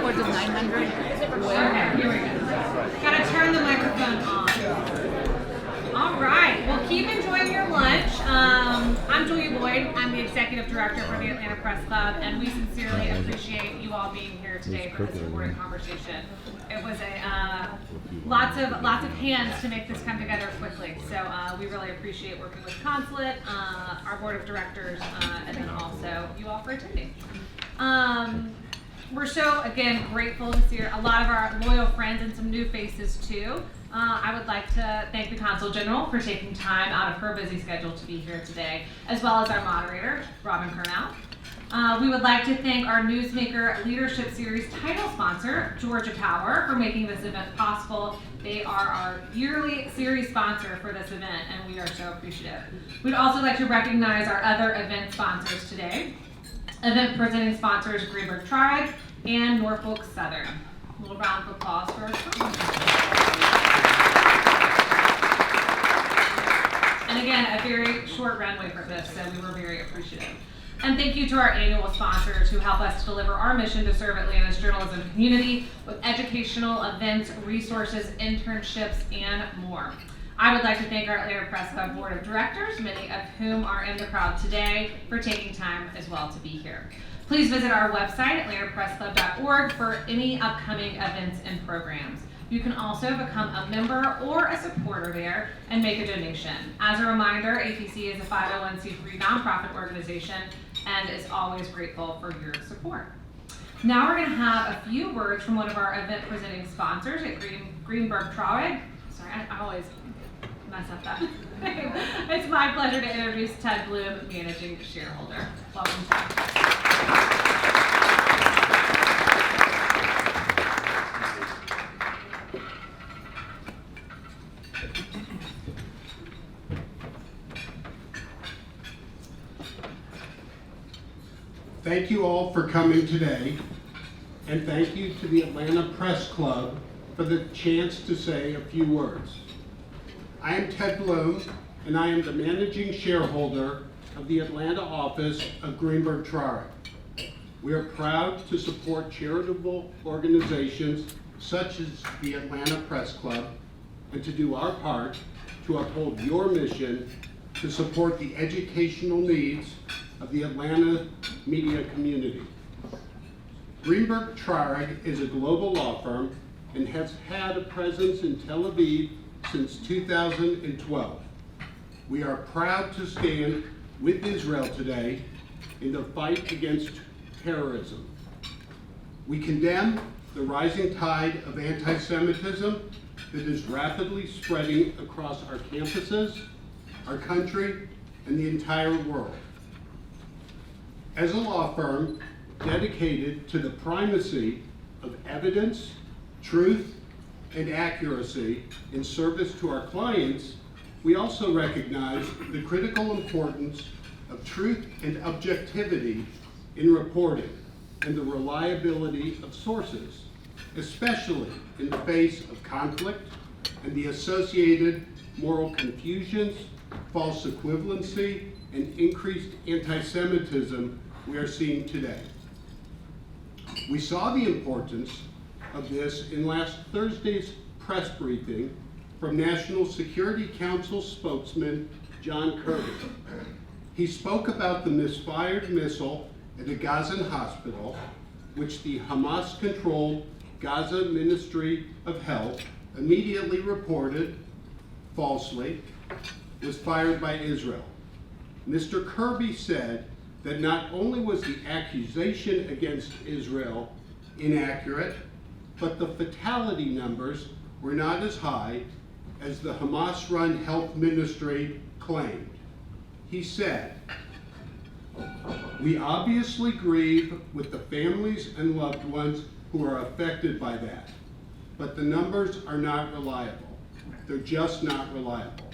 upwards of 900. Okay, here we go. Gotta turn the microphone on. All right, well, keep enjoying your lunch. I'm Julia Boyd. I'm the Executive Director for the Atlanta Press Club, and we sincerely appreciate you all being here today for this important conversation. It was a lots of hands to make this come together quickly, so we really appreciate working with Consulate, our Board of Directors, and then also you all for attending. We're so, again, grateful to see a lot of our loyal friends and some new faces too. I would like to thank the Consul General for taking time out of her busy schedule to be here today, as well as our moderator, Robin Kernell. We would like to thank our Newsmaker Leadership Series title sponsor, Georgia Power, for making this event possible. They are our yearly series sponsor for this event, and we are so appreciative. We'd also like to recognize our other event sponsors today. Event presenting sponsors Greenberg Tribe and Norfolk Southern. A little round of applause for our sponsors. And again, a very short runway for this, so we were very appreciative. And thank you to our annual sponsors who help us deliver our mission to serve Atlanta's journalism community with educational events, resources, internships, and more. I would like to thank our Atlanta Press Club Board of Directors, many of whom are in the crowd today, for taking time as well to be here. Please visit our website, atlantapressclub.org, for any upcoming events and programs. You can also become a member or a supporter there and make a donation. As a reminder, APC is a 501c3 nonprofit organization and is always grateful for your support. Now we're going to have a few words from one of our event presenting sponsors at Greenberg Tribe. Sorry, I always mess up that. It's my pleasure to introduce Ted Bloom, Managing Shareholder. Welcome, Ted. Thank you all for coming today, and thank you to the Atlanta Press Club for the chance to say a few words. I am Ted Bloom, and I am the managing shareholder of the Atlanta office of Greenberg Tribe. We are proud to support charitable organizations such as the Atlanta Press Club and to do our part to uphold your mission to support the educational needs of the Atlanta media community. Greenberg Tribe is a global law firm and has had a presence in Tel Aviv since 2012. We are proud to stand with Israel today in the fight against terrorism. We condemn the rising tide of antisemitism that is rapidly spreading across our campuses, our country, and the entire world. As a law firm dedicated to the primacy of evidence, truth, and accuracy in service to our clients, we also recognize the critical importance of truth and objectivity in reporting and the reliability of sources, especially in the face of conflict and the associated moral confusions, false equivalency, and increased anti-Semitism we are seeing today. We saw the importance of this in last Thursday's press briefing from National Security Council spokesman John Kirby. He spoke about the misfired missile at a Gazan hospital, which the Hamas-controlled Gaza Ministry of Health immediately reported, falsely, was fired by Israel. Mr. Kirby said that not only was the accusation against Israel inaccurate, but the fatality numbers were not as high as the Hamas-run health ministry claimed. He said, "We obviously grieve with the families and loved ones who are affected by that, but the numbers are not reliable. They're just not reliable."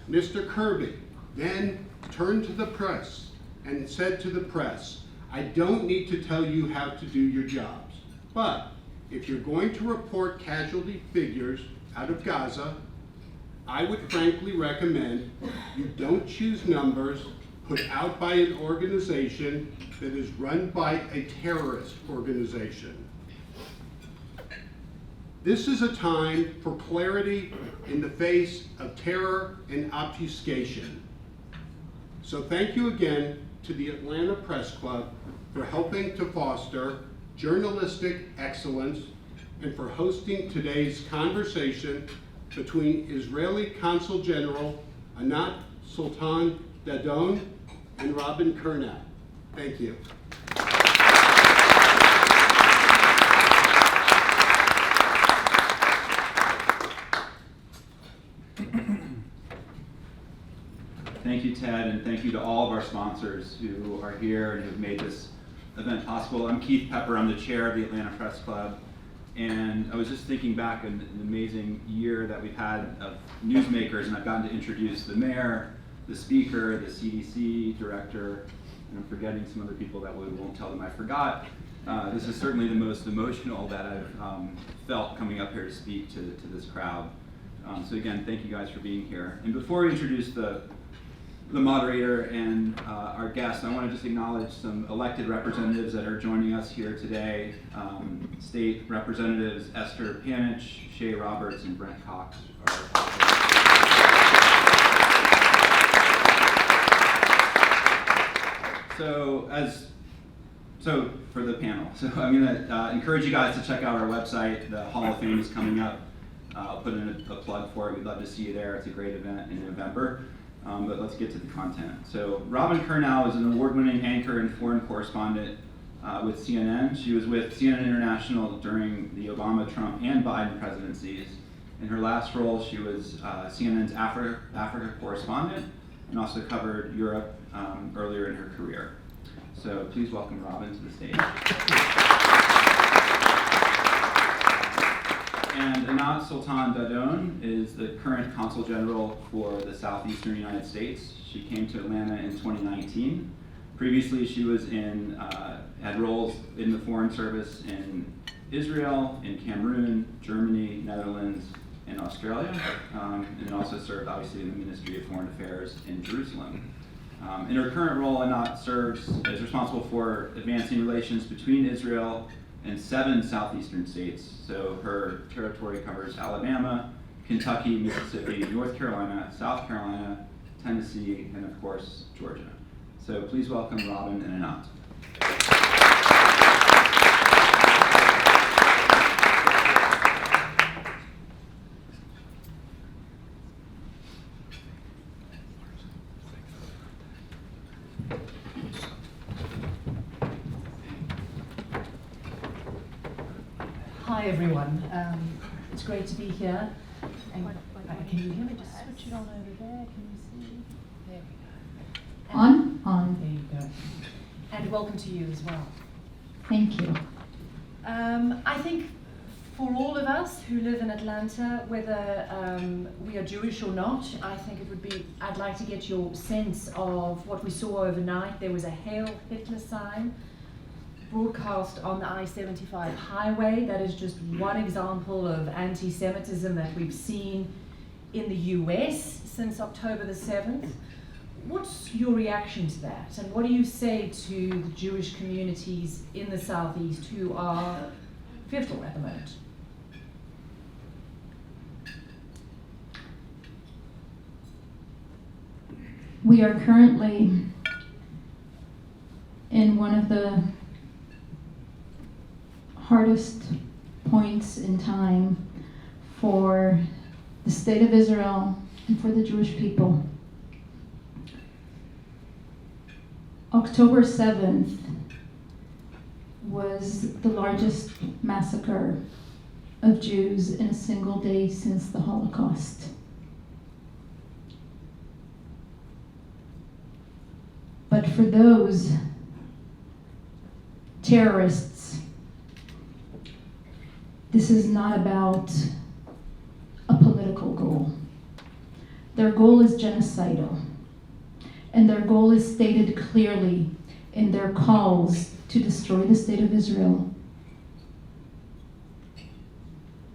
Mr. Kirby then turned to the press and said to the press, "I don't need to tell you how to do your jobs, but if you're going to report casualty figures out of Gaza, I would frankly recommend you don't choose numbers put out by an organization that is run by a terrorist organization. This is a time for clarity in the face of terror and obfuscation. So thank you again to the Atlanta Press Club for helping to foster journalistic excellence and for hosting today's conversation between Israeli Consul General Anat Sultan-Dadon and Robin Kernat. Thank you. Thank you, Ted, and thank you to all of our sponsors who are here and have made this event possible. I'm Keith Pepper. I'm the chair of the Atlanta Press Club. And I was just thinking back on an amazing year that we've had of newsmakers, and I've gotten to introduce the mayor, the speaker, the CDC director, and I'm forgetting some other people that we won't tell them I forgot. This is certainly the most emotional that I've felt coming up here to speak to this crowd. So again, thank you guys for being here. And before we introduce the moderator and our guests, I want to just acknowledge some elected representatives that are joining us here today. State Representatives Esther Panich, Shay Roberts, and Brent Cox are So for the panel, so I'm going to encourage you guys to check out our website. The Hall of Fame is coming up. I'll put in a plug for it. We'd love to see you there. It's a great event in November. But let's get to the content. So Robin Kernat is an award-winning anchor and foreign correspondent with CNN. She was with CNN International during the Obama, Trump, and Biden presidencies. In her last role, she was CNN's Africa correspondent and also covered Europe earlier in her career. So please welcome Robin to the stage. And Anat Sultan-Dadon is the current Consul General for the Southeastern United States. She came to Atlanta in 2019. Previously, she was had roles in the Foreign Service in Israel, in Cameroon, Germany, Netherlands, and Australia, and also served, obviously, in the Ministry of Foreign Affairs in Jerusalem. In her current role, Anat is responsible for advancing relations between Israel and 7 southeastern states. So her territory covers Alabama, Kentucky, Mississippi, North Carolina, South Carolina, Tennessee, and of course, Georgia. So please welcome Robin and Anat. Hi everyone, it's great to be here. And, can you hear me? Just switch it on over there. Can you see? There we go. On. There you go. And welcome to you as well. Thank you. I think for all of us who live in Atlanta, whether we are Jewish or not, I think it would be, I'd like to get your sense of what we saw overnight. There was a Hail Hitler sign broadcast on the I-75 highway. That is just one example of anti-Semitism that we've seen in the US since October the 7th. What's your reaction to that? And what do you say to the Jewish communities in the Southeast who are fearful at the moment? We are currently in one of the hardest points in time for the state of Israel and for the Jewish people. October 7th was the largest massacre of Jews in a single day since the Holocaust. But for those terrorists, this is not about a political goal. Their goal is genocidal, and their goal is stated clearly in their calls to destroy the state of Israel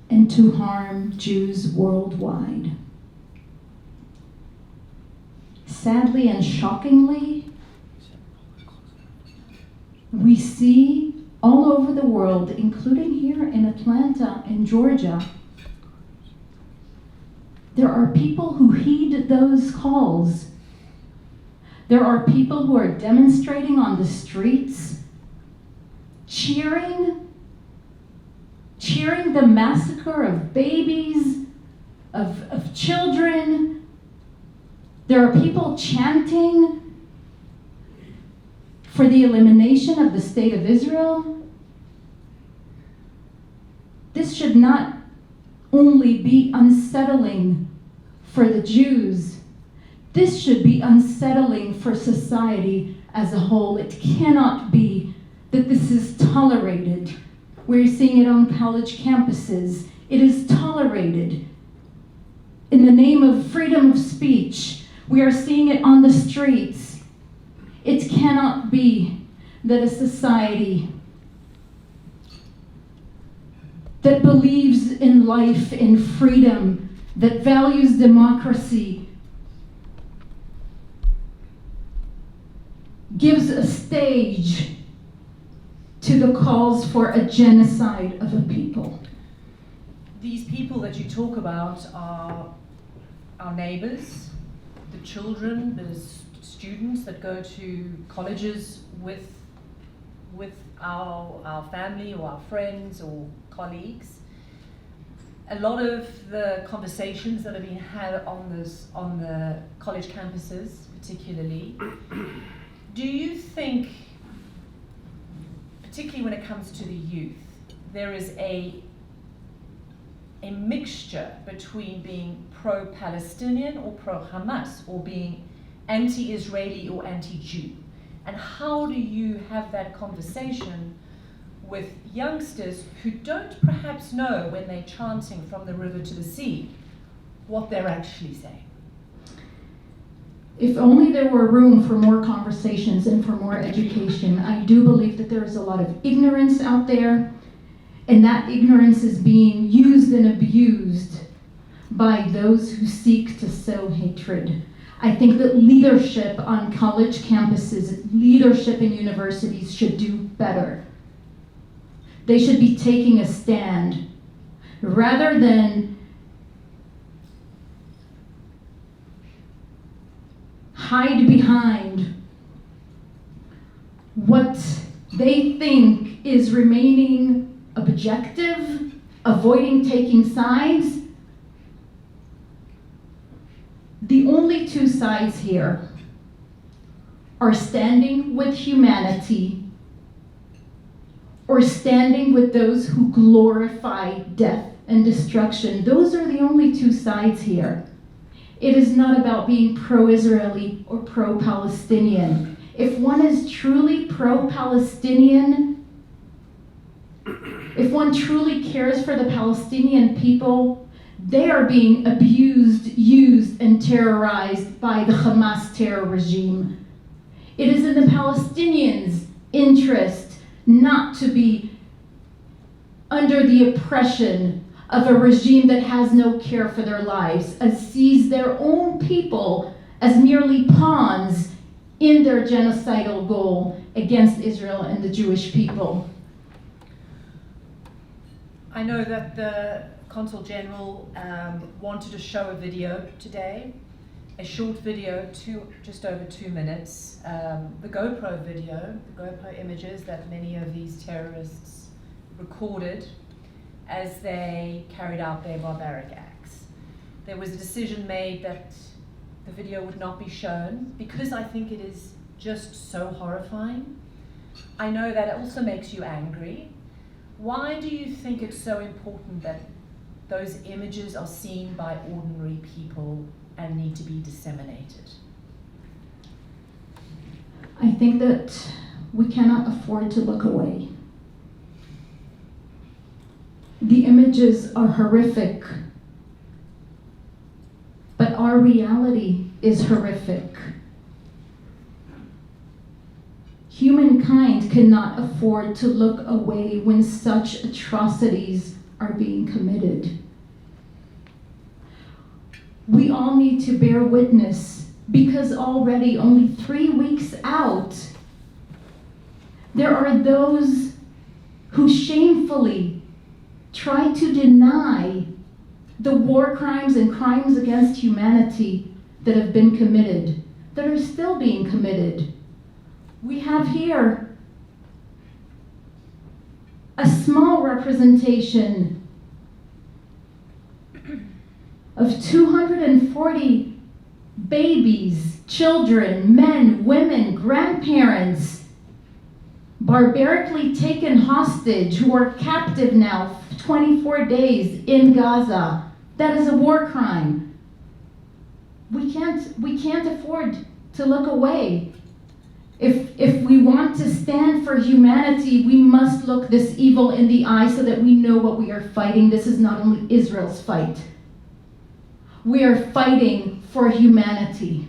and to harm Jews worldwide. Sadly and shockingly, we see all over the world, including here in Atlanta and Georgia, there are people who heed those calls. There are people who are demonstrating on the streets, cheering the massacre of babies, of children. There are people chanting for the elimination of the state of Israel. This should not only be unsettling for the Jews, this should be unsettling for society as a whole. It cannot be that this is tolerated. We're seeing it on college campuses. It is tolerated. In the name of freedom of speech, we are seeing it on the streets. It cannot be that a society that believes in life, in freedom, that values democracy, gives a stage to the calls for a genocide of a people. These people that you talk about are our neighbors, the children, the students that go to colleges with our family or our friends or colleagues. A lot of the conversations that are being had on the college campuses particularly, do you think, particularly when it comes to the youth, there is a mixture between being pro-Palestinian or pro-Hamas, or being anti-Israeli or anti-Jew? And how do you have that conversation with youngsters who don't perhaps know, when they're chanting from the river to the sea, what they're actually saying? If only there were room for more conversations and for more education. I do believe that there is a lot of ignorance out there, and that ignorance is being used and abused by those who seek to sow hatred. I think that leadership on college campuses, leadership in universities should do better. They should be taking a stand rather than hide behind what they think is remaining objective, avoiding taking sides. The only two sides here are standing with humanity or standing with those who glorify death and destruction. Those are the only two sides here. It is not about being pro-Israeli or pro-Palestinian. If one is truly pro-Palestinian, if one truly cares for the Palestinian people, they are being abused, used, and terrorized by the Hamas terror regime. It is in the Palestinians' interest not to be under the oppression of a regime that has no care for their lives, and sees their own people as merely pawns in their genocidal goal against Israel and the Jewish people. I know that the Consul General wanted to show a video today, a short video, just over 2 minutes, the GoPro video, the GoPro images that many of these terrorists recorded as they carried out their barbaric acts. There was a decision made that the video would not be shown because I think it is just so horrifying. I know that it also makes you angry. Why do you think it's so important that those images are seen by ordinary people and need to be disseminated? I think that we cannot afford to look away. The images are horrific, but our reality is horrific. Humankind cannot afford to look away when such atrocities are being committed. We all need to bear witness, because already only 3 weeks out, There are those who shamefully try to deny the war crimes and crimes against humanity that have been committed, that are still being committed. We have here a small representation of 240 babies, children, men, women, grandparents, barbarically taken hostage, who are captive now 24 days in Gaza. That is a war crime. We can't afford to look away. If we want to stand for humanity, we must look this evil in the eye so that we know what we are fighting. This is not only Israel's fight. We are fighting for humanity.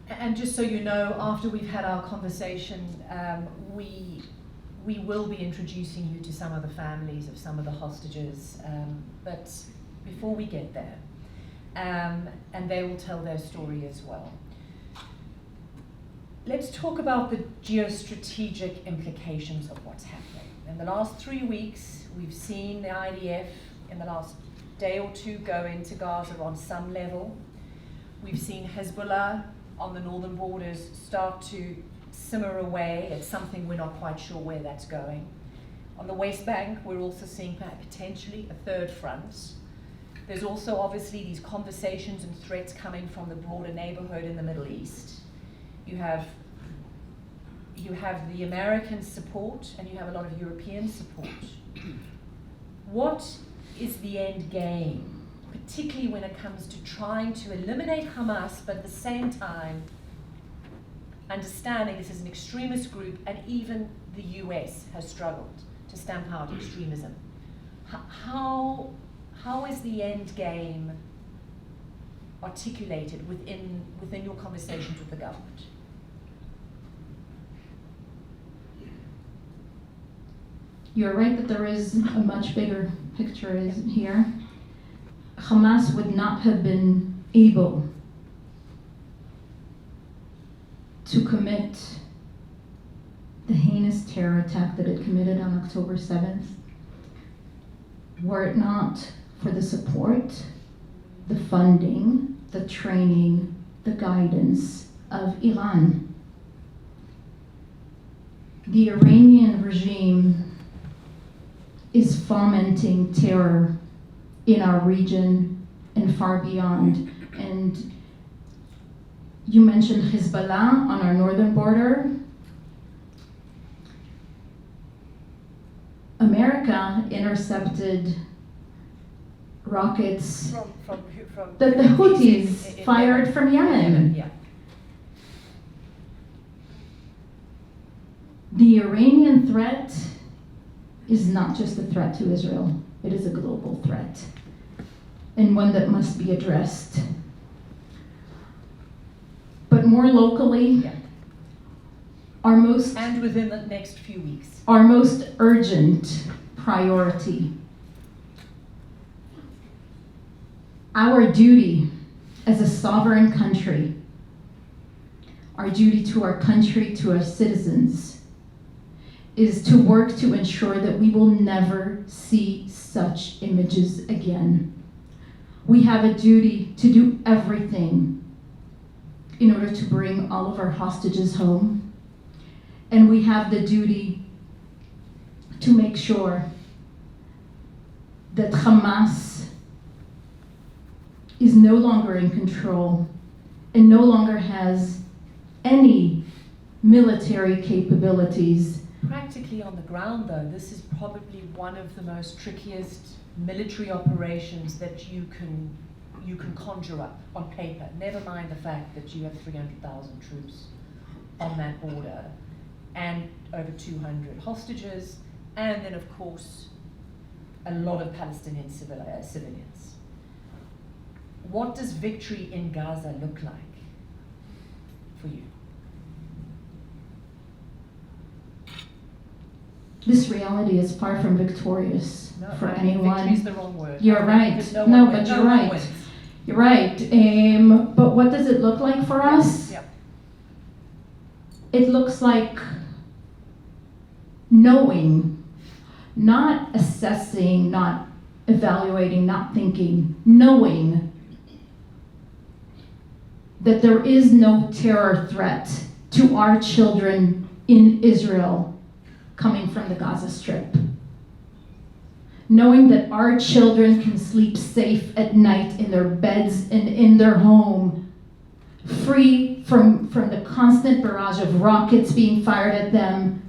And just so you know, after we've had our conversation, we will be introducing you to some of the families of some of the hostages. But before we get there, and they will tell their story as well. Let's talk about the geostrategic implications of what's happening. In the last 3 weeks, we've seen the IDF in the last day or two go into Gaza on some level. We've seen Hezbollah on the northern borders start to simmer away at something we're not quite sure where that's going. On the West Bank, we're also seeing potentially a third front. There's also obviously these conversations and threats coming from the broader neighborhood in the Middle East. You have the American support and you have a lot of European support. What is the end game, particularly when it comes to trying to eliminate Hamas, but at the same time understanding this is an extremist group, and even the US has struggled to stamp out extremism? How is the end game articulated within your conversations with the government? You're right that there is a much bigger picture here. Hamas would not have been able to commit the heinous terror attack that it committed on October 7th were it not for the support, the funding, the training, the guidance of Iran. The Iranian regime is fomenting terror in our region and far beyond. And you mentioned Hezbollah on our northern border. America intercepted rockets that the Houthis fired from Yemen. Yeah. The Iranian threat is not just a threat to Israel, it is a global threat, and one that must be addressed. But more locally, Yeah. And within the next few weeks. Our most urgent priority, our duty as a sovereign country, our duty to our country, to our citizens, is to work to ensure that we will never see such images again. We have a duty to do everything in order to bring all of our hostages home. And we have the duty to make sure that Hamas is no longer in control and no longer has any military capabilities. Practically on the ground, though, this is probably one of the most trickiest military operations that you can conjure up on paper. Never mind the fact that you have 300,000 troops on that border and over 200 hostages, and then, of course, a lot of Palestinian civilians. What does victory in Gaza look like for you? This reality is far from victorious for I think anyone. victory is the wrong word. You're right. Because No, one but wins. you're No one right. wins. You're right. But what does it look like for us? Yeah. It looks like knowing, not assessing, not evaluating, not thinking, knowing that there is no terror threat to our children in Israel coming from the Gaza Strip. Knowing that our children can sleep safe at night in their beds and in their home, free from the constant barrage of rockets being fired at them,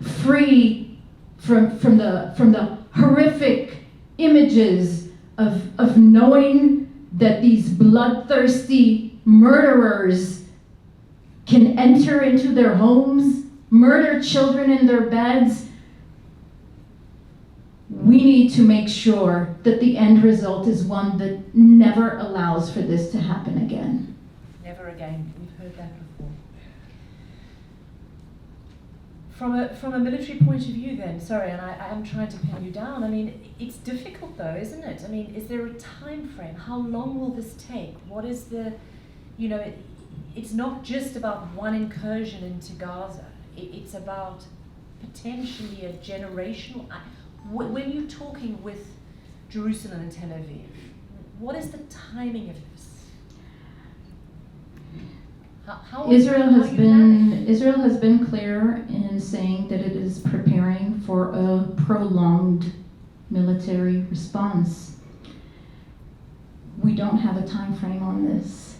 free from the horrific images of knowing that these bloodthirsty murderers can enter into their homes, murder children in their beds. We need to make sure that the end result is one that never allows for this to happen again. Never again. We've heard that before. From a military point of view then, sorry, and I am trying to pin you down, I mean, it's difficult though, isn't it? I mean, is there a time frame? How long will this take? What is the, it's not just about one incursion into Gaza. It's about potentially a generational, when you're talking with Jerusalem and Tel Aviv, what is the timing of this? Israel has been clear in saying that it is preparing for a prolonged military response. We don't have a time frame on this.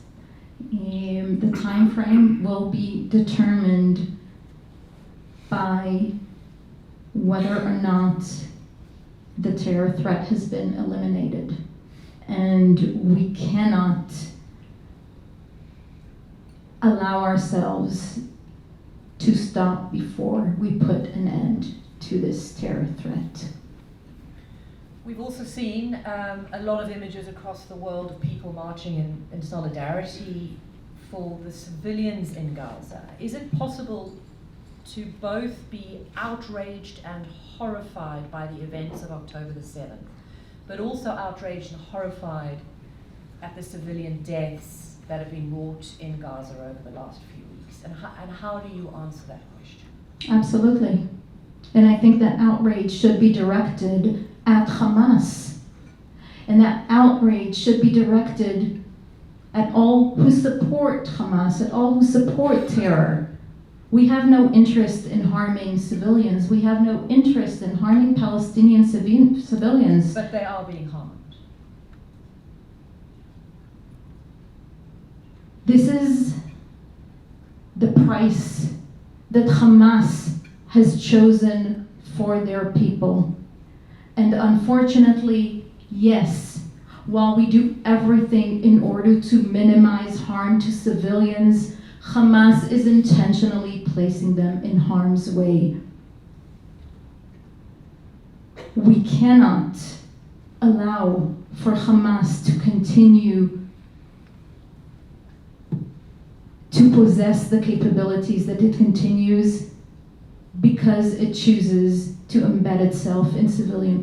The time frame will be determined by whether or not the terror threat has been eliminated. And we cannot allow ourselves to stop before we put an end to this terror threat. We've also seen a lot of images across the world of people marching in solidarity for the civilians in Gaza. Is it possible to both be outraged and horrified by the events of October the 7th, but also outraged and horrified at the civilian deaths that have been wrought in Gaza over the last few weeks? And how do you answer that question? Absolutely. And I think that outrage should be directed at Hamas. And that outrage should be directed at all who support Hamas, at all who support terror. We have no interest in harming civilians. We have no interest in harming Palestinian civilians. But they are being harmed. This is the price that Hamas has chosen for their people. And unfortunately, yes, while we do everything in order to minimize harm to civilians, Hamas is intentionally placing them in harm's way. We cannot allow for Hamas to continue to possess the capabilities that it continues because it chooses to embed itself in civilian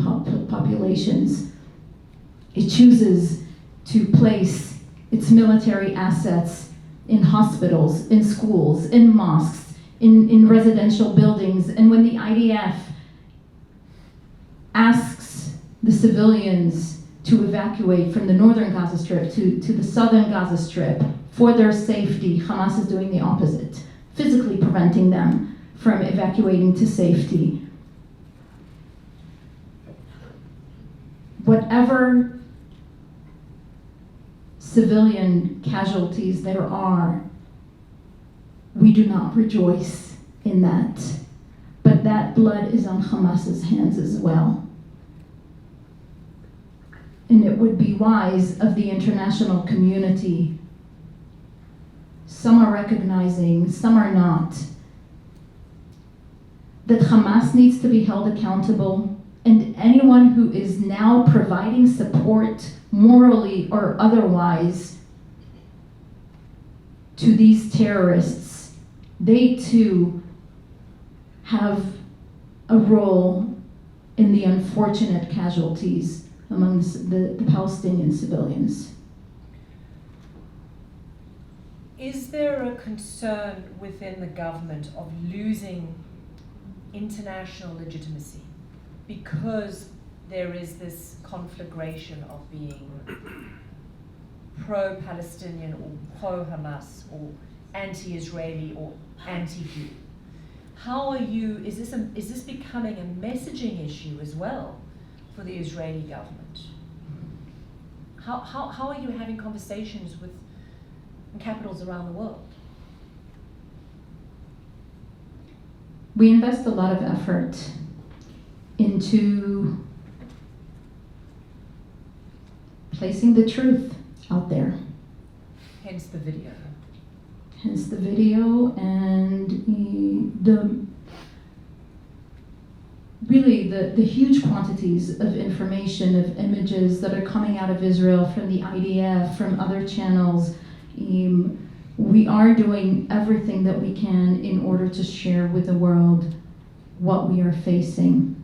populations. It chooses to place its military assets in hospitals, in schools, in mosques, in residential buildings. And when the IDF asks the civilians to evacuate from the northern Gaza Strip to the southern Gaza Strip for their safety, Hamas is doing the opposite, physically preventing them from evacuating to safety. Whatever civilian casualties there are, we do not rejoice in that. But that blood is on Hamas's hands as well. And it would be wise of the international community, some are recognizing, some are not, that Hamas needs to be held accountable, and anyone who is now providing support, morally or otherwise, to these terrorists, they too have a role in the unfortunate casualties among the Palestinian civilians. Is there a concern within the government of losing international legitimacy, because there is this conflagration of being pro-Palestinian or pro-Hamas or anti-Israeli or anti-Jew. How are you, is this becoming a messaging issue as well for the Israeli government? How are you having conversations with capitals around the world? We invest a lot of effort into placing the truth out there. Hence the video. Hence the video and the huge quantities of information, of images that are coming out of Israel from the IDF, from other channels. We are doing everything that we can in order to share with the world what we are facing.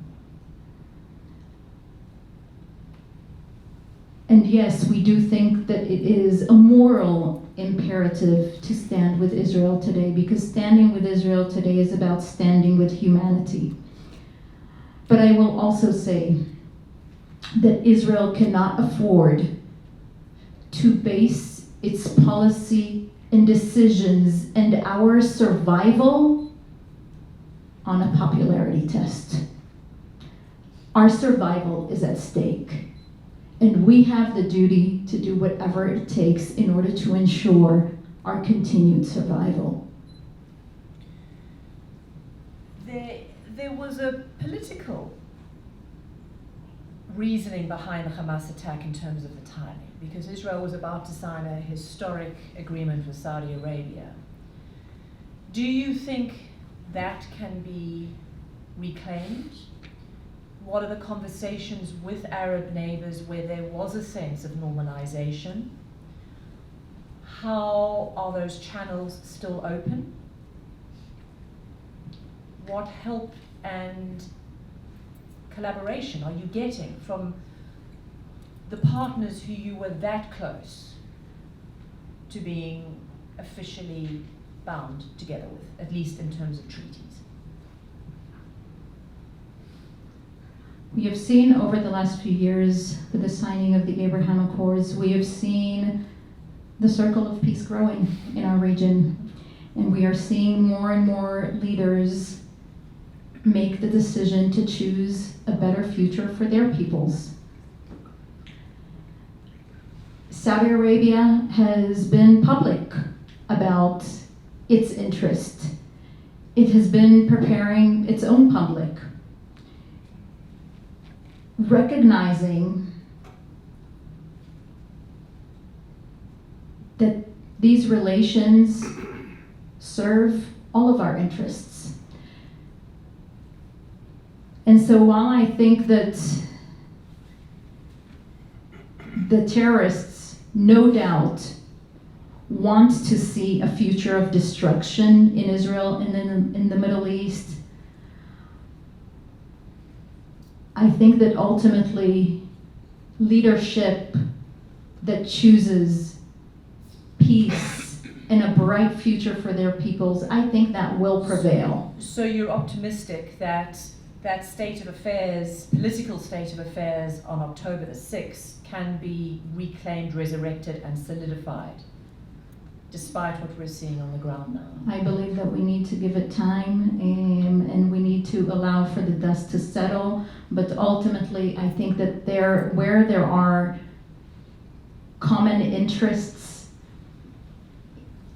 And yes, we do think that it is a moral imperative to stand with Israel today, because standing with Israel today is about standing with humanity. But I will also say that Israel cannot afford to base its policy and decisions and our survival on a popularity test. Our survival is at stake, and we have the duty to do whatever it takes in order to ensure our continued survival. There was a political reasoning behind the Hamas attack in terms of the timing, because Israel was about to sign a historic agreement with Saudi Arabia. Do you think that can be reclaimed? What are the conversations with Arab neighbors where there was a sense of normalization? How are those channels still open? What help and collaboration are you getting from the partners who you were that close to being officially bound together with, at least in terms of treaties? We have seen over the last few years, with the signing of the Abraham Accords, we have seen the circle of peace growing in our region. And we are seeing more and more leaders make the decision to choose a better future for their peoples. Saudi Arabia has been public about its interest. It has been preparing its own public, recognizing that these relations serve all of our interests. And so while I think that the terrorists no doubt want to see a future of destruction in Israel and in the Middle East, I think that ultimately leadership that chooses peace and a bright future for their peoples, I think that will prevail. So you're optimistic that that state of affairs, political state of affairs on October the 6th can be reclaimed, resurrected, and solidified, despite what we're seeing on the ground now? I believe that we need to give it time, and we need to allow for the dust to settle. But ultimately, I think that where there are common interests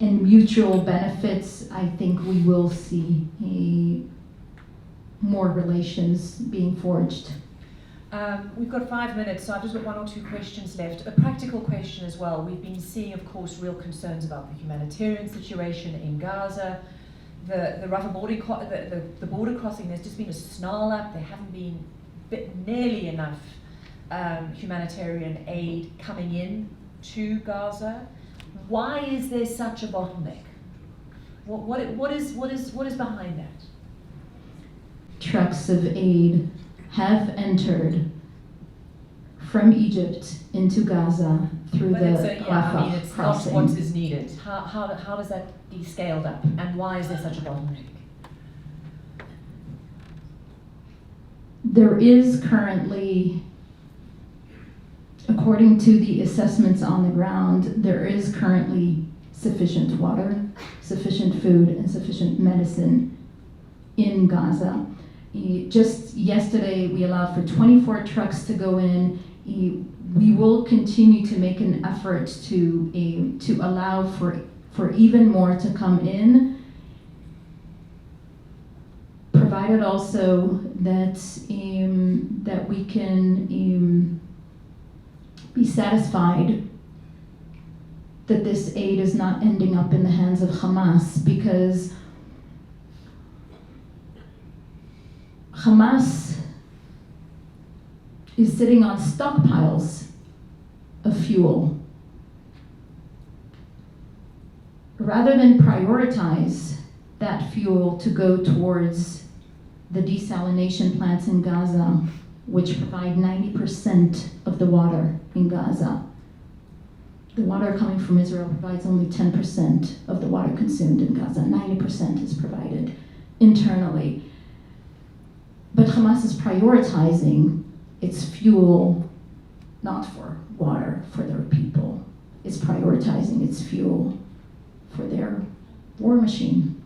and mutual benefits, I think we will see more relations being forged. We've got 5 minutes, so I've just got 1 or 2 questions left. A practical question as well. We've been seeing, of course, real concerns about the humanitarian situation in Gaza, the Rafah the border crossing. There's just been a snarl up. There haven't been nearly enough humanitarian aid coming in to Gaza. Why is there such a bottleneck? What is behind that? Trucks of aid have entered from Egypt into Gaza through the Rafah it's crossing. not what is needed. How does that be scaled up, and why is there such a bottleneck? There is currently, according to the assessments on the ground, there is currently sufficient water, sufficient food, and sufficient medicine in Gaza. Just yesterday, we allowed for 24 trucks to go in. We will continue to make an effort to allow for even more to come in, provided also that that we can be satisfied that this aid is not ending up in the hands of Hamas, because Hamas is sitting on stockpiles of fuel. Rather than prioritize that fuel to go towards the desalination plants in Gaza, which provide 90% of the water in Gaza. The water coming from Israel provides only 10% of the water consumed in Gaza. 90% is provided internally. But Hamas is prioritizing its fuel not for water for their people. It's prioritizing its fuel for their war machine.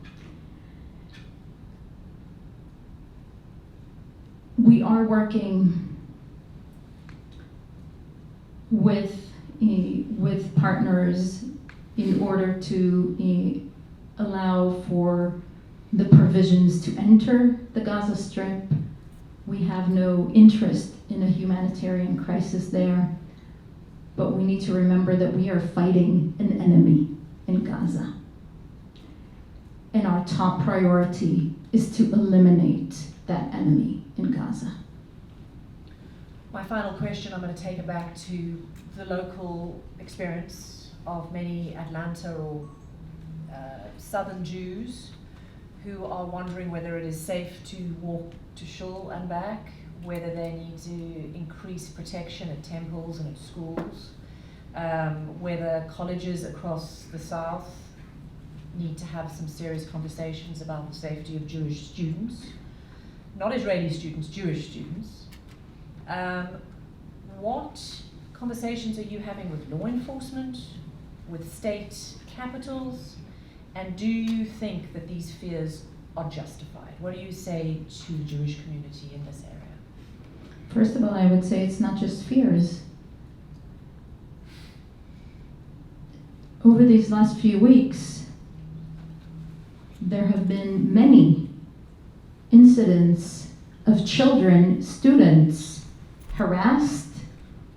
We are working with partners in order to allow for the provisions to enter the Gaza Strip. We have no interest in a humanitarian crisis there, but we need to remember that we are fighting an enemy in Gaza. And our top priority is to eliminate that enemy in Gaza. My final question, I'm going to take it back to the local experience of many Atlanta or Southern Jews who are wondering whether it is safe to walk to shul and back, whether they need to increase protection at temples and at schools, whether colleges across the South need to have some serious conversations about the safety of Jewish students, not Israeli students, Jewish students. What conversations are you having with law enforcement, with state capitals, and do you think that these fears are justified? What do you say to the Jewish community in this area? First of all, I would say it's not just fears. Over these last few weeks, there have been many incidents of children, students, harassed,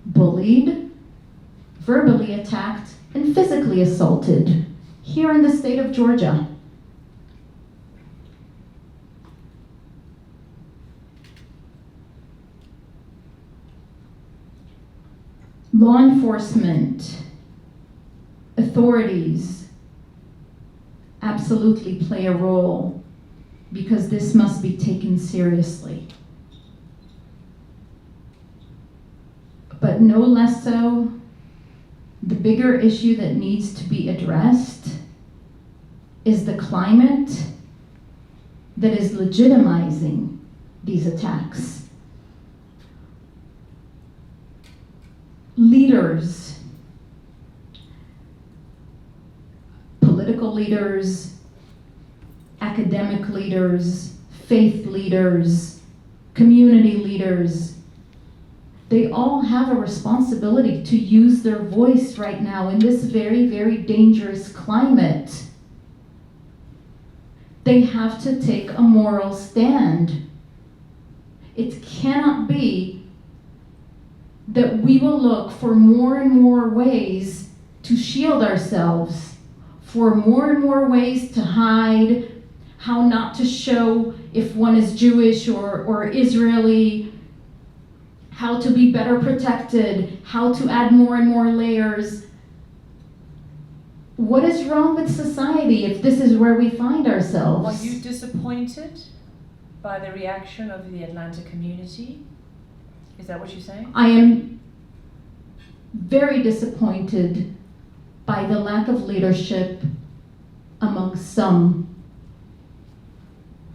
bullied, verbally attacked, and physically assaulted here in the state of Georgia. Law enforcement, authorities absolutely play a role because this must be taken seriously. But no less so, the bigger issue that needs to be addressed is the climate that is legitimizing these attacks. Leaders, political leaders, academic leaders, faith leaders, community leaders, they all have a responsibility to use their voice right now in this very, very dangerous climate. They have to take a moral stand. It cannot be that we will look for more and more ways to shield ourselves, for more and more ways to hide, how not to show if one is Jewish or Israeli, how to be better protected, how to add more and more layers. What is wrong with society if this is where we find ourselves? Are you disappointed by the reaction of the Atlanta community? Is that what you're saying? I am very disappointed by the lack of leadership among some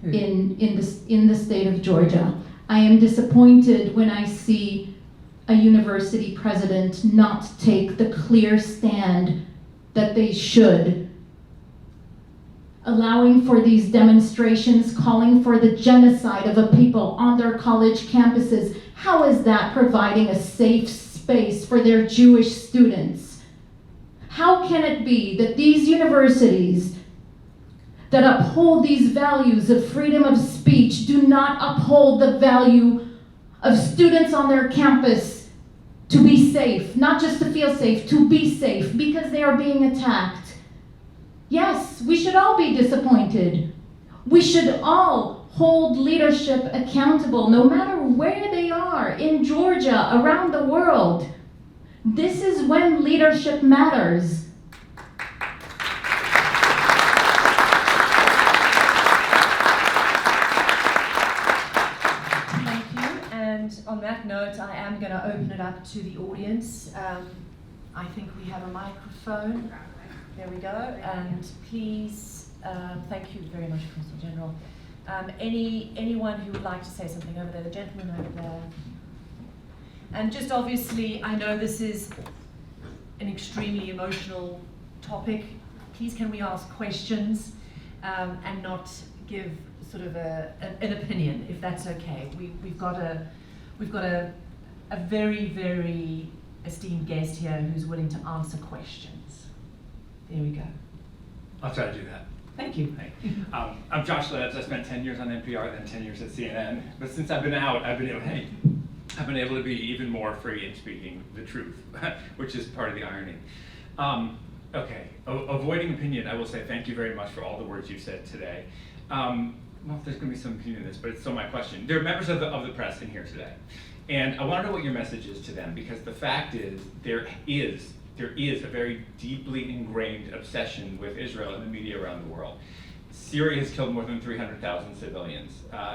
in the state of Georgia. I am disappointed when I see a university president not take the clear stand that they should, allowing for these demonstrations, calling for the genocide of a people on their college campuses. How is that providing a safe space for their Jewish students? How can it be that these universities that uphold these values of freedom of speech do not uphold the value of students on their campus to be safe, not just to feel safe, to be safe, because they are being attacked? Yes, we should all be disappointed. We should all hold leadership accountable, no matter where they are, in Georgia, around the world. This is when leadership matters. Thank you. And on that note, I am going to open it up to the audience. I think we have a microphone. There we go. And please, thank you very much, Consul General. Anyone who would like to say something over there? The gentleman over there. And just obviously, I know this is an extremely emotional topic. Please can we ask questions and not give sort of an opinion, if that's okay. We've got a very, very esteemed guest here who's willing to answer questions. There we go. I'll try to do that. Thank you. I'm Josh Lebbs. I spent 10 years on NPR, then 10 years at CNN. But since I've been out, I've been able to be even more free in speaking the truth, which is part of the irony. Okay, avoiding opinion, I will say thank you very much for all the words you said today. Well, there's going to be some opinion in this, but it's still my question. There are members of the press in here today, and I want to know what your message is to them, because the fact is there is a very deeply ingrained obsession with Israel in the media around the world. Syria has killed more than 300,000 civilians.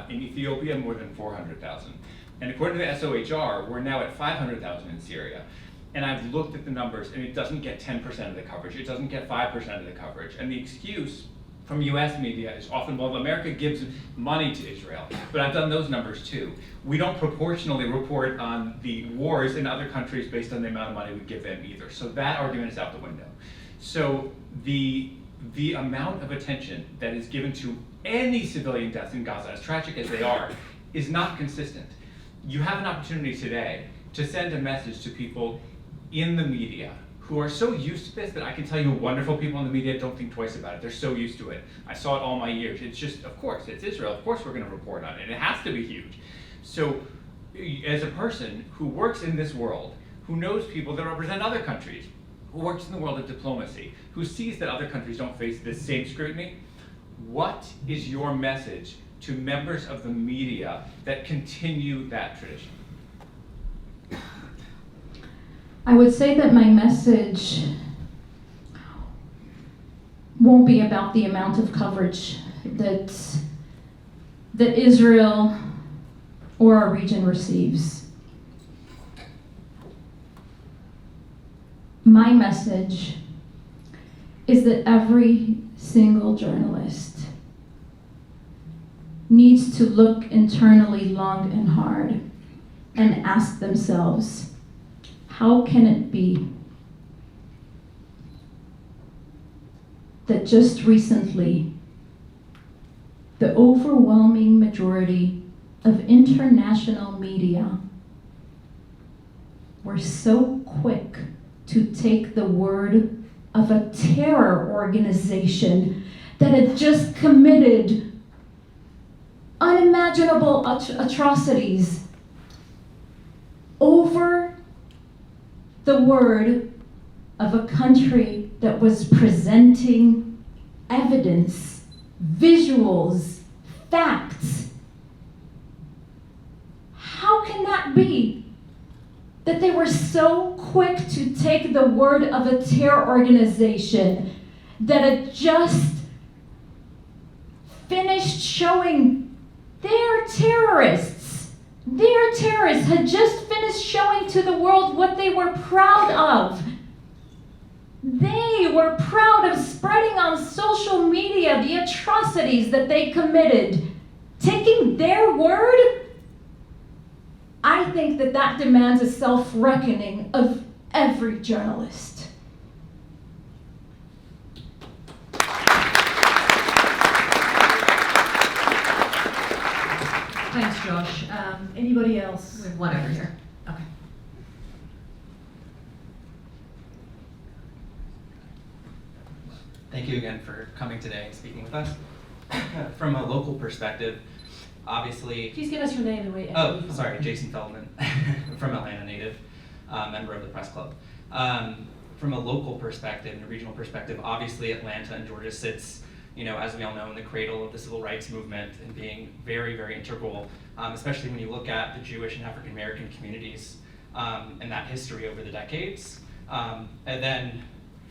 In Ethiopia, more than 400,000. And according to the SOHR, we're now at 500,000 in Syria. And I've looked at the numbers, and it doesn't get 10% of the coverage. It doesn't get 5% of the coverage. And the excuse from US media is often, well, America gives money to Israel. But I've done those numbers too. We don't proportionally report on the wars in other countries based on the amount of money we give them either. So that argument is out the window. So the amount of attention that is given to any civilian deaths in Gaza, as tragic as they are, is not consistent. You have an opportunity today to send a message to people in the media who are so used to this that I can tell you wonderful people in the media don't think twice about it. They're so used to it. I saw it all my years. It's just, of course, it's Israel. Of course we're going to report on it. It has to be huge. So as a person who works in this world, who knows people that represent other countries, who works in the world of diplomacy, who sees that other countries don't face this same scrutiny, what is your message to members of the media that continue that tradition? I would say that my message won't be about the amount of coverage that Israel or our region receives. My message is that every single journalist needs to look internally long and hard and ask themselves, how can it be that just recently the overwhelming majority of international media were so quick to take the word of a terror organization that had just committed unimaginable atrocities over the word of a country that was presenting evidence, visuals, facts? How can that be that they were so quick to take the word of a terror organization that had just finished showing their terrorists had just finished showing to the world what they were proud of? They were proud of spreading on social media the atrocities that they committed. Taking their word I think that that demands a self-reckoning of every journalist. Thanks, Josh. Anybody else? We have one over here. Okay. Thank you again for coming today and speaking with us. From a local perspective, obviously. Please give us your name and where. Oh, sorry, Jason Feldman, from Atlanta native, member of the press club. From a local perspective and a regional perspective, obviously Atlanta and Georgia sits, as we all know, in the cradle of the civil rights movement and being very, very integral, especially when you look at the Jewish and African American communities and that history over the decades. And then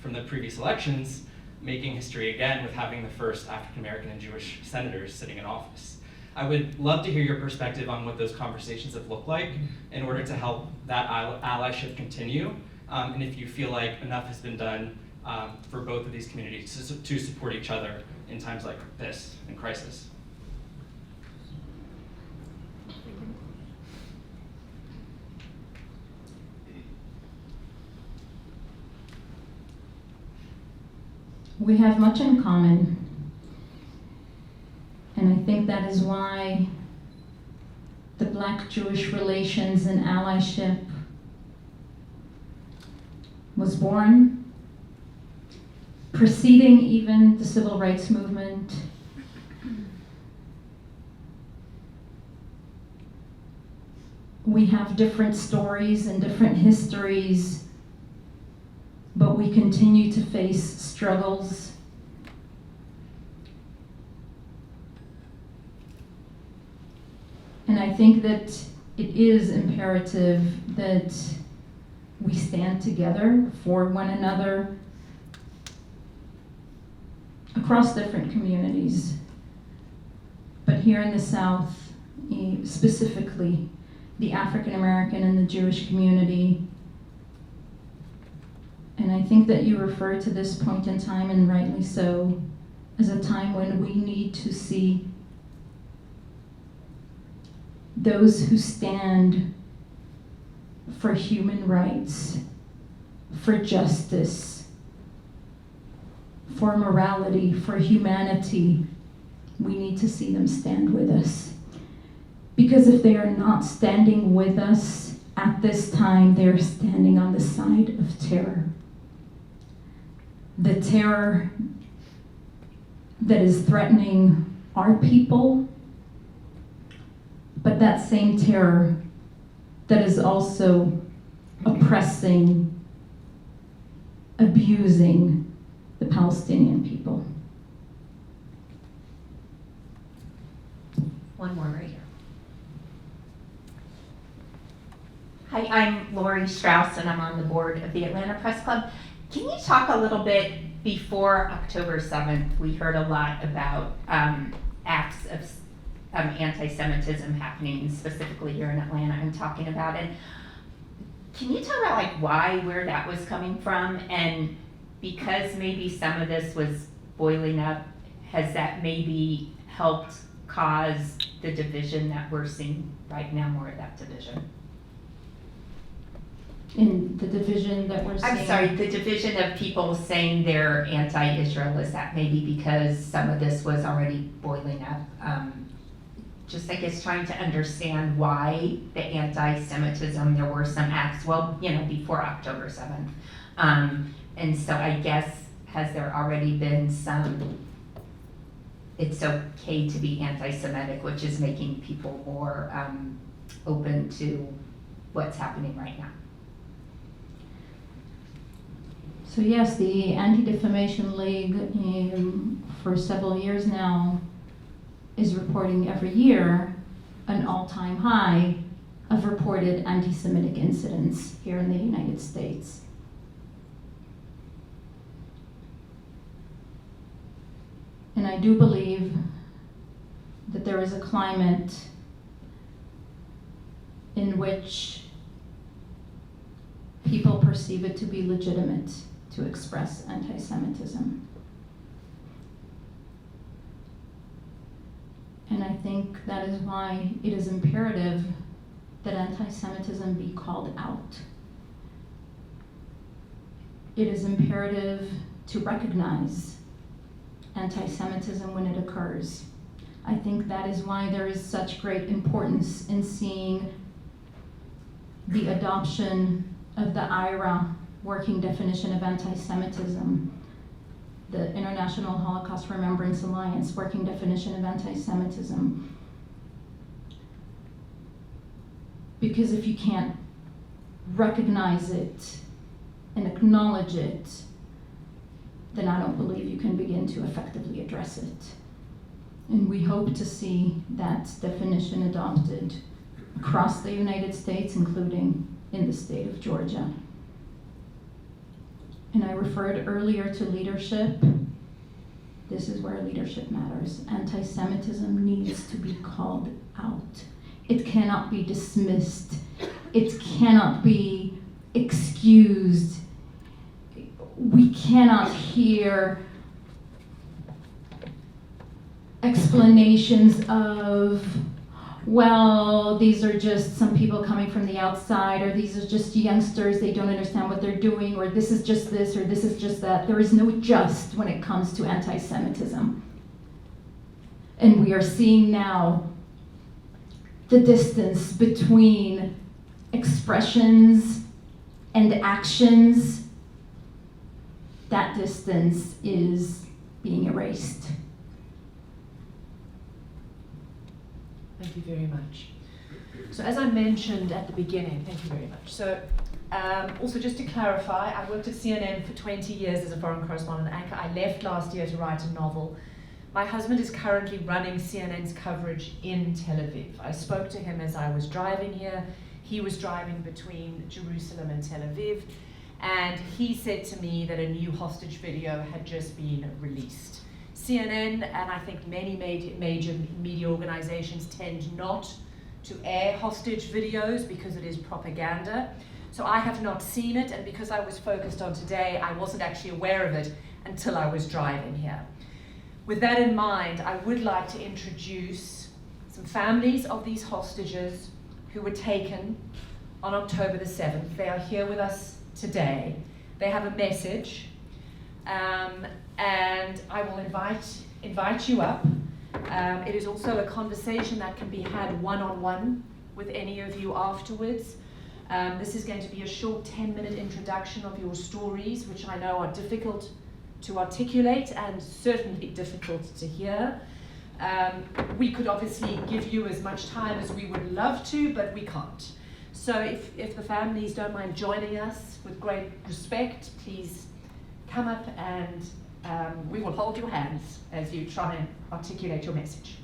from the previous elections, making history again with having the first African American and Jewish senators sitting in office. I would love to hear your perspective on what those conversations have looked like in order to help that allyship continue, and if you feel like enough has been done for both of these communities to support each other in times like this, in crisis. We have much in common, and I think that is why the Black-Jewish relations and allyship was born, preceding even the civil rights movement. We have different stories and different histories, but we continue to face struggles. And I think that it is imperative that we stand together for one another across different communities. But here in the South, specifically, the African American and the Jewish community. And I think that you refer to this point in time, and rightly so, as a time when we need to see those who stand for human rights, for justice, for morality, for humanity. We need to see them stand with us. Because if they are not standing with us at this time, they are standing on the side of terror. The terror that is threatening our people, but that same terror that is also oppressing, abusing the Palestinian people. One more right here. Hi, I'm Lori Strauss, and I'm on the board of the Atlanta Press Club. Can you talk a little bit, before October 7th, we heard a lot about acts of anti-Semitism happening, specifically here in Atlanta, I'm talking about it. Can you talk about where that was coming from? And because maybe some of this was boiling up, has that maybe helped cause the division that we're seeing right now, more of that division? In the division that we're seeing. I'm sorry, the division of people saying they're anti-Israel, is that maybe because some of this was already boiling up? Just I guess trying to understand why the anti-Semitism, there were some acts, before October 7th. And so I guess, has there already been some, it's okay to be anti-Semitic, which is making people more open to what's happening right now? So yes, the Anti-Defamation League for several years now is reporting every year an all-time high of reported anti-Semitic incidents here in the United States. And I do believe that there is a climate in which people perceive it to be legitimate to express anti-Semitism. And I think that is why it is imperative that anti-Semitism be called out. It is imperative to recognize anti-Semitism when it occurs. I think that is why there is such great importance in seeing the adoption of the IRA working definition of anti-Semitism, the International Holocaust Remembrance Alliance working definition of anti-Semitism. Because if you can't recognize it and acknowledge it, then I don't believe you can begin to effectively address it. And we hope to see that definition adopted across the United States, including in the state of Georgia. And I referred earlier to leadership. This is where leadership matters. Anti-Semitism needs to be called out. It cannot be dismissed. It cannot be excused. We cannot hear explanations of, well, these are just some people coming from the outside, or these are just youngsters, they don't understand what they're doing, or this is just this, or this is just that. There is no just when it comes to anti-Semitism. And we are seeing now the distance between expressions and actions. That distance is being erased. Thank you very much. So as I mentioned at the beginning, thank you very much. So also just to clarify, I worked at CNN for 20 years as a foreign correspondent anchor. I left last year to write a novel. My husband is currently running CNN's coverage in Tel Aviv. I spoke to him as I was driving here. He was driving between Jerusalem and Tel Aviv, and he said to me that a new hostage video had just been released. CNN and I think many major media organizations tend not to air hostage videos because it is propaganda. So I have not seen it, and because I was focused on today, I wasn't actually aware of it until I was driving here. With that in mind, I would like to introduce some families of these hostages who were taken on October the 7th. They are here with us today. They have a message, and I will invite you up. It is also a conversation that can be had one-on-one with any of you afterwards. This is going to be a short 10-minute introduction of your stories, which I know are difficult to articulate and certainly difficult to hear. We could obviously give you as much time as we would love to, but we can't. So if the families don't mind joining us with great respect, please come up and we will hold your hands as you try and articulate your message.